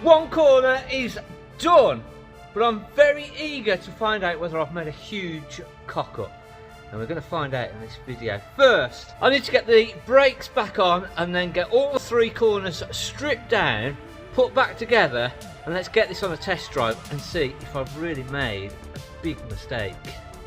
One corner is done, but I'm very eager to find out whether I've made a huge cock up. And we're going to find out in this video. First, I need to get the brakes back on and then get all the three corners stripped down, put back together, and let's get this on a test drive and see if I've really made a big mistake.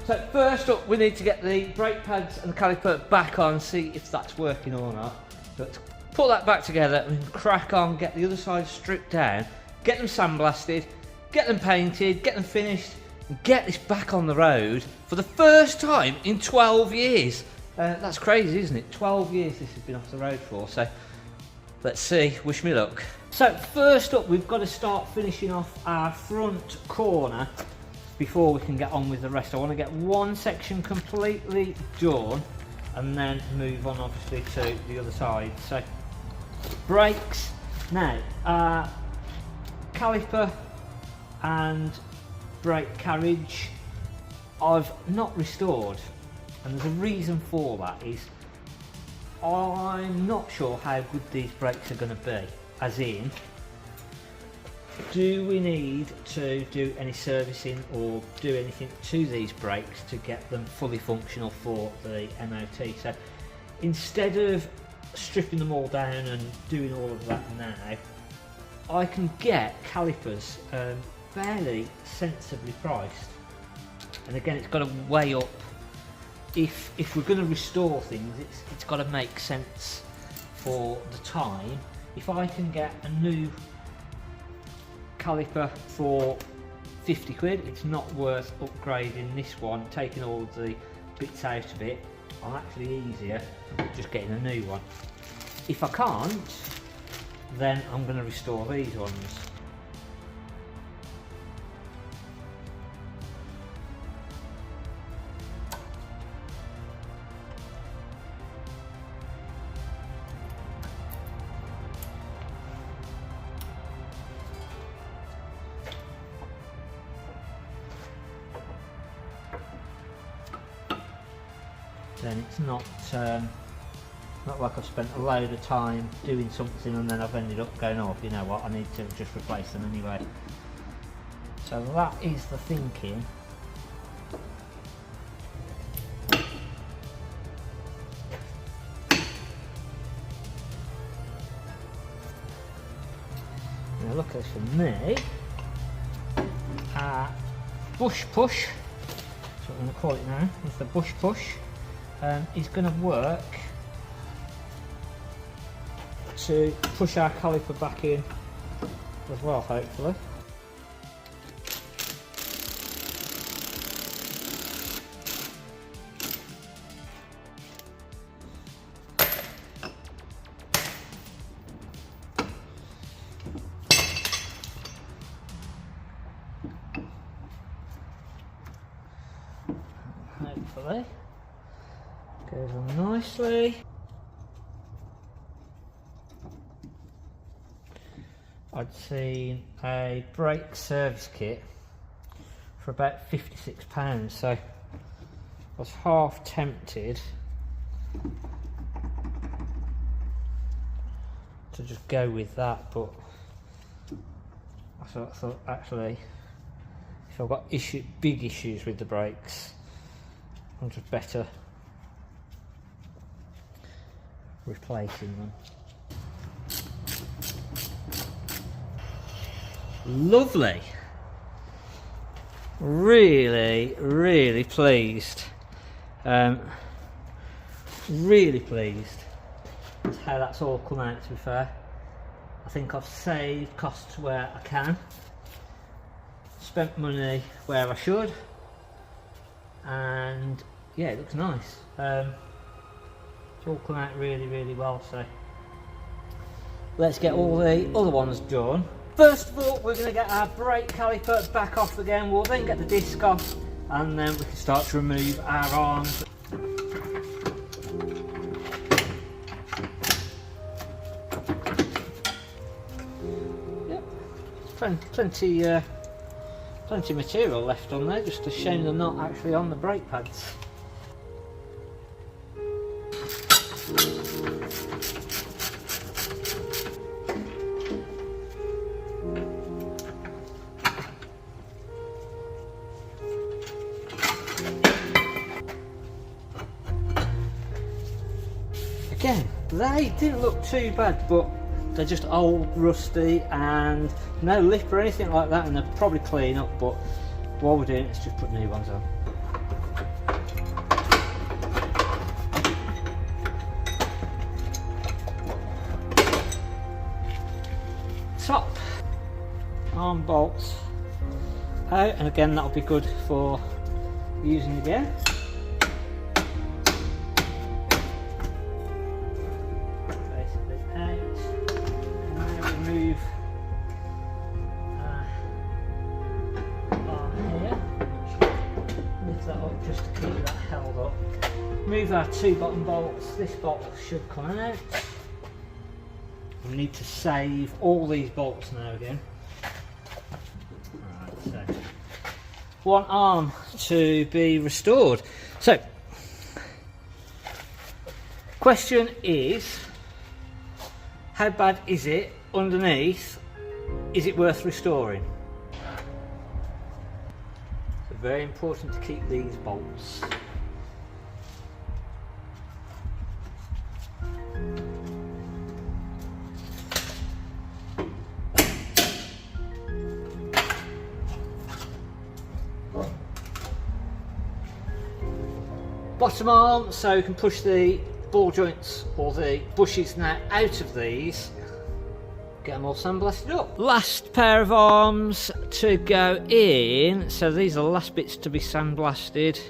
So first up, we need to get the brake pads and the caliper back on, see if that's working or not. So let's put that back together and crack on, get the other side stripped down, get them sandblasted, get them painted, get them finished, and get this back on the road for the first time in 12 years. That's crazy, isn't it? 12 years this has been off the road for, so let's see, wish me luck. So first up, we've got to start finishing off our front corner before we can get on with the rest. I want to get one section completely done and then move on obviously to the other side. So brakes, now caliper and brake carriage I've not restored, and there's a reason for that. Is I'm not sure how good these brakes are going to be, as in, do we need to do any servicing or do anything to these brakes to get them fully functional for the MOT. So instead of stripping them all down and doing all of that now, I can get calipers fairly sensibly priced. And again, it's got to weigh up. If we're going to restore things, it's got to make sense for the time. If I can get a new caliper for 50 quid, it's not worth upgrading this one, taking all of the bits out of it. I'm actually easier just getting a new one. If I can't, then I'm going to restore these ones. Then it's not like I've spent a load of time doing something and then I've ended up going, oh, you know what, I need to just replace them anyway. So that is the thinking. Now look at this for me. Bush push, that's what I'm going to call it now, it's the bush push. Is going to work to push our caliper back in as well, hopefully. Hopefully. Goes on nicely. I'd seen a brake service kit for about £56, so I was half tempted to just go with that, but I thought actually, if I've got big issues with the brakes, I'm just better replacing them. Lovely. Really pleased. Really pleased with how that's all come out, to be fair. I think I've saved costs where I can, spent money where I should, and yeah, it looks nice. It's all come out really well, so let's get all the other ones done. First of all, we're going to get our brake caliper back off again. We'll then get the disc off and then we can start to remove our arms. Yep, plenty material left on there, just a shame they're not actually on the brake pads. They didn't look too bad, but they're just old, rusty, and no lip or anything like that, and they're probably clean up, but what we're doing is just put new ones on. Top arm bolts out, and again that'll be good for using again. Basically out, and now remove arm here, lift that up just to keep that held up. Move our two bottom bolts, this bolt should come out. We need to save all these bolts now again. Right, so one arm to be restored. So, question is, how bad is it underneath? Is it worth restoring? So very important to keep these bolts. Bottom arm, so you can push the ball joints or the bushes now out of these, get them all sandblasted up. Last pair of arms to go in, so these are the last bits to be sandblasted.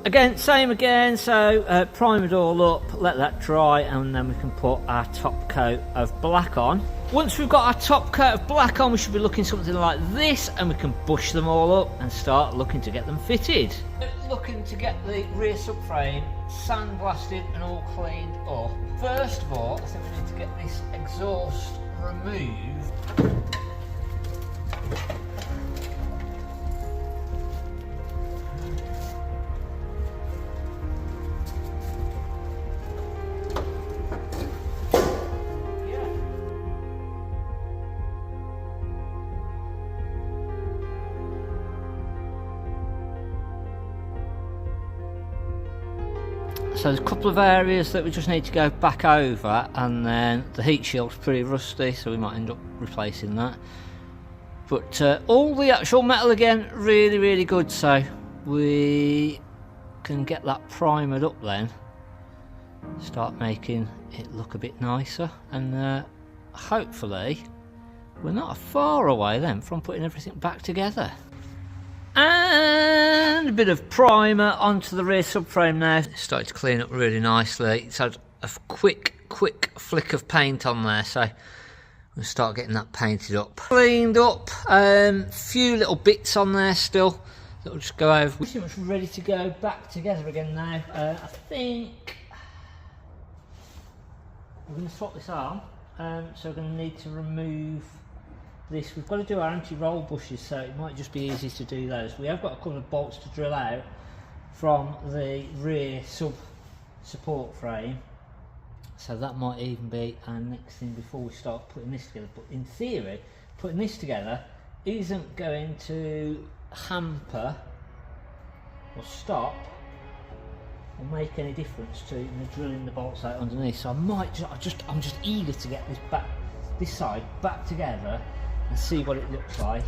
Again, same again, so prime it all up, let that dry, and then we can put our top coat of black on. Once we've got our top coat of black on, we should be looking something like this, and we can bush them all up and start looking to get them fitted. Looking to get the rear subframe sandblasted and all cleaned up. First of all, I think we need to get this exhaust removed. So there's a couple of areas that we just need to go back over, and then the heat shield's pretty rusty, so we might end up replacing that. But all the actual metal again, really good, so we can get that primered up then, start making it look a bit nicer, and hopefully we're not far away then from putting everything back together. And a bit of primer onto the rear subframe now. It's started to clean up really nicely. It's had a quick flick of paint on there, so we'll start getting that painted up. Cleaned up, few little bits on there still that will just go over. We're pretty much ready to go back together again now. I think we're going to swap this arm, so we're going to need to remove this. We've got to do our anti-roll bushes, so it might just be easy to do those. We have got a couple of bolts to drill out from the rear support frame, so that might even be our next thing before we start putting this together. But in theory, putting this together isn't going to hamper or stop or make any difference to drilling the bolts out underneath. So I might I'm just eager to get this side back together and see what it looks like.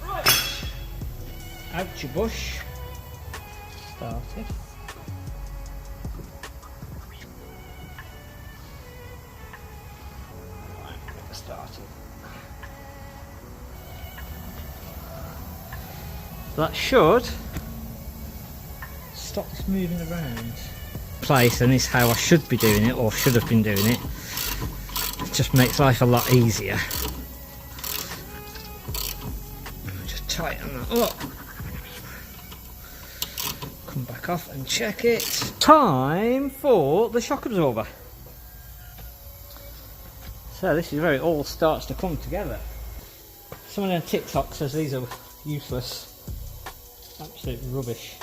Right, out your bush. Started. That should stop this moving around place, and this is how I should be doing it, or should have been doing it. It just makes life a lot easier. Just tighten that up, come back off and check it. Time for the shock absorber. So this is where it all starts to come together. Someone on TikTok says these are useless. Absolute rubbish.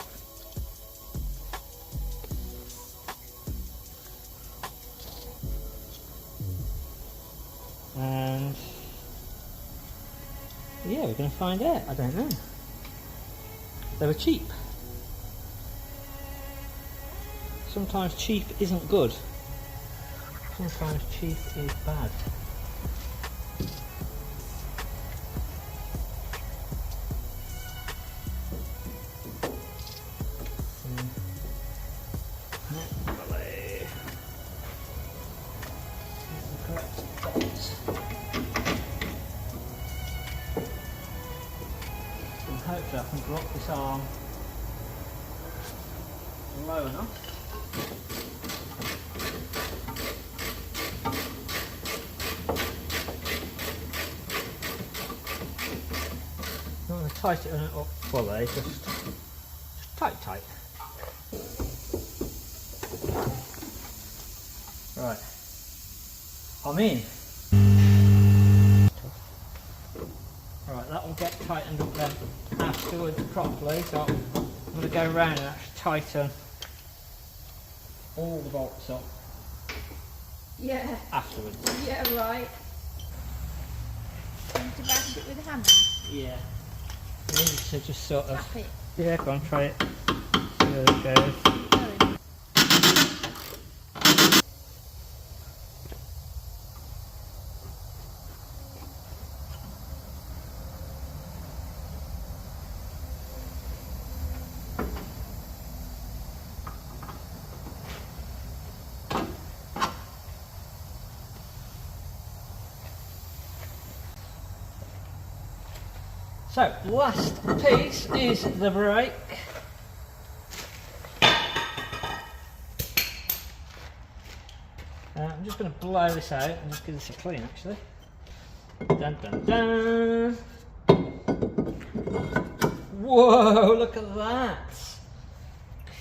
Yeah, we're going to find out. I don't know. They were cheap. Sometimes cheap isn't good. Sometimes cheap is bad. Hopefully I can drop this arm low enough. You want to tighten it up fully, just tight. Right, I'm in. Right, that will get tightened up then afterwards properly, so I'm going to go around and actually tighten all the bolts up. Yeah. Afterwards. Yeah, right. Want to bash it with a hammer? Yeah. You need to just sort of... Tap it. Yeah, go on, try it. There it goes. So, last piece is the brake. I'm just going to blow this out and just give this a clean actually. Dun dun dun! Whoa, look at that!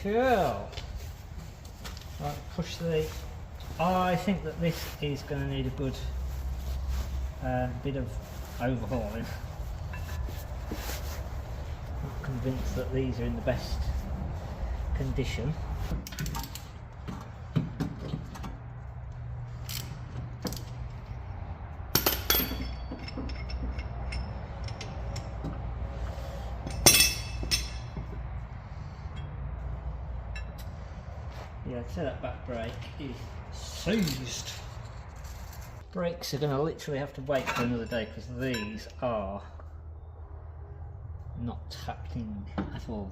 Cool! Right, push the... I think that this is going to need a good bit of overhauling. Not convinced that these are in the best condition. Yeah, I'd say that back brake is seized. Brakes are going to literally have to wait for another day because these are not tapped in at all.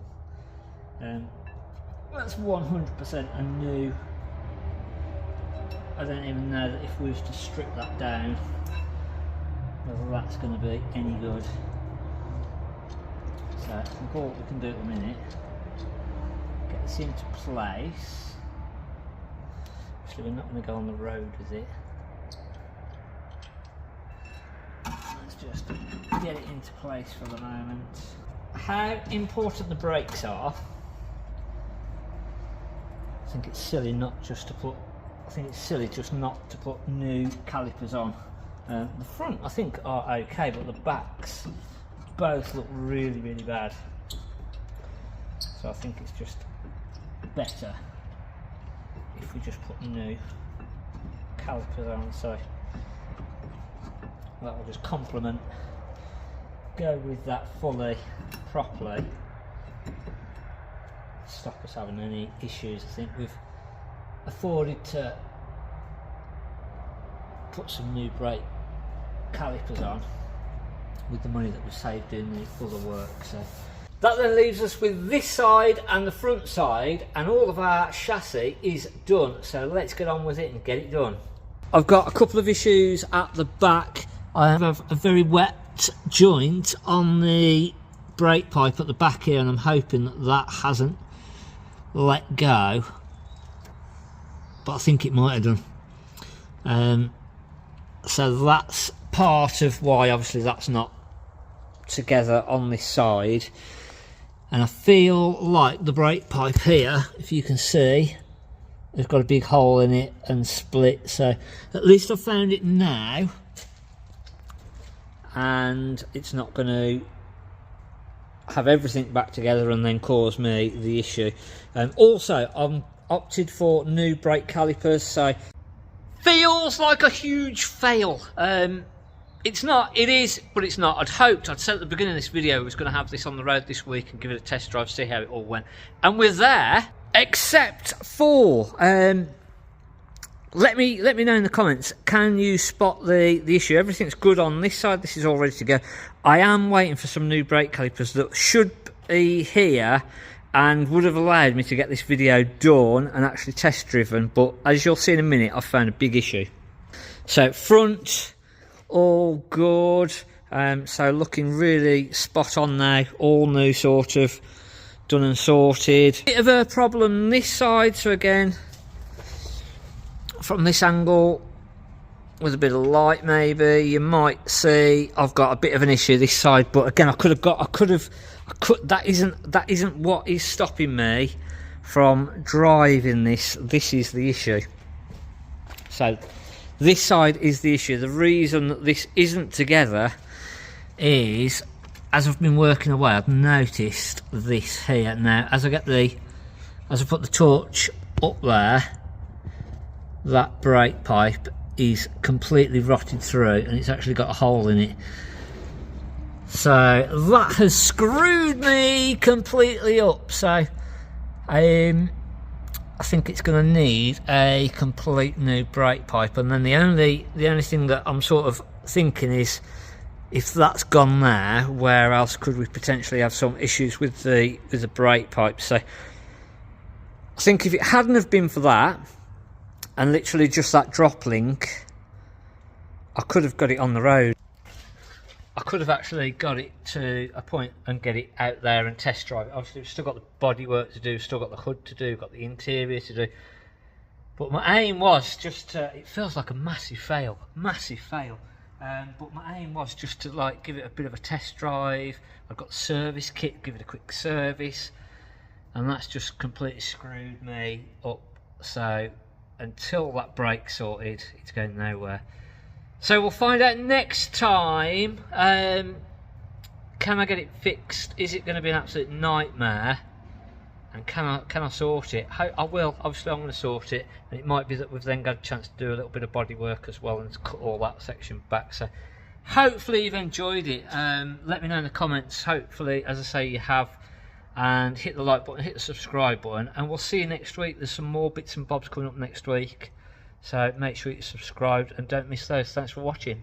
That's 100% a new. I don't even know that if we was to strip that down whether that's going to be any good. So I think all we can do at the minute, get this into place. Actually, we're not going to go on the road with it. Let's just get it into place for the moment. How important the brakes are, I think it's silly not just to put, I think it's silly just not to put new calipers on. The front I think are okay, but the backs both look really, really bad. So I think it's just better if we just put new calipers on, so that will just complement, go with that fully, properly, stop us having any issues. I think we've afforded to put some new brake calipers on with the money that we've saved doing the other work. So that then leaves us with this side and the front side, and all of our chassis is done. So let's get on with it and get it done. I've got a couple of issues at the back. I have a very wet joint on the brake pipe at the back here, and I'm hoping that that hasn't let go, but I think it might have done. So that's part of why obviously that's not together on this side, and I feel like the brake pipe here, if you can see, has got a big hole in it and split. So at least I've found it now, and it's not going to have everything back together and then cause me the issue. Also, I'm opted for new brake calipers, so feels like a huge fail. It's not, it is, but it's not. I'd said at the beginning of this video I was going to have this on the road this week and give it a test drive, see how it all went. And we're there, except for, let me know in the comments, can you spot the issue? Everything's good on this side, this is all ready to go. I am waiting for some new brake calipers that should be here and would have allowed me to get this video done and actually test driven, but as you'll see in a minute, I've found a big issue. So front, all good, so looking really spot on now, all new, sort of done and sorted. Bit of a problem this side, so again from this angle with a bit of light maybe you might see I've got a bit of an issue this side, but again that isn't what is stopping me from driving this. This is the issue. So this side is the issue. The reason that this isn't together is, as I've been working away, I've noticed this here. Now, as I put the torch up there, that brake pipe is completely rotted through, and it's actually got a hole in it. So that has screwed me completely up. So I think it's going to need a complete new brake pipe, and then the only thing that I'm sort of thinking is, if that's gone there, where else could we potentially have some issues with the brake pipe? So I think if it hadn't have been for that, and literally just that drop link, I could have got it on the road. I could have actually got it to a point and get it out there and test drive it. Obviously we've still got the bodywork to do, still got the hood to do, got the interior to do. But my aim was just to, it feels like a massive fail. But my aim was just to like give it a bit of a test drive. I've got the service kit, give it a quick service. And that's just completely screwed me up. So until that brake's sorted, it's going nowhere. So we'll find out next time. Can I get it fixed? Is it going to be an absolute nightmare? And can I sort it? I will. Obviously I'm going to sort it, and it might be that we've then got a chance to do a little bit of body work as well and cut all that section back. So hopefully you've enjoyed it. Let me know in the comments. Hopefully, as I say, you have. And hit the like button, hit the subscribe button, and we'll see you next week. There's some more bits and bobs coming up next week. So make sure you're subscribed and don't miss those. Thanks for watching.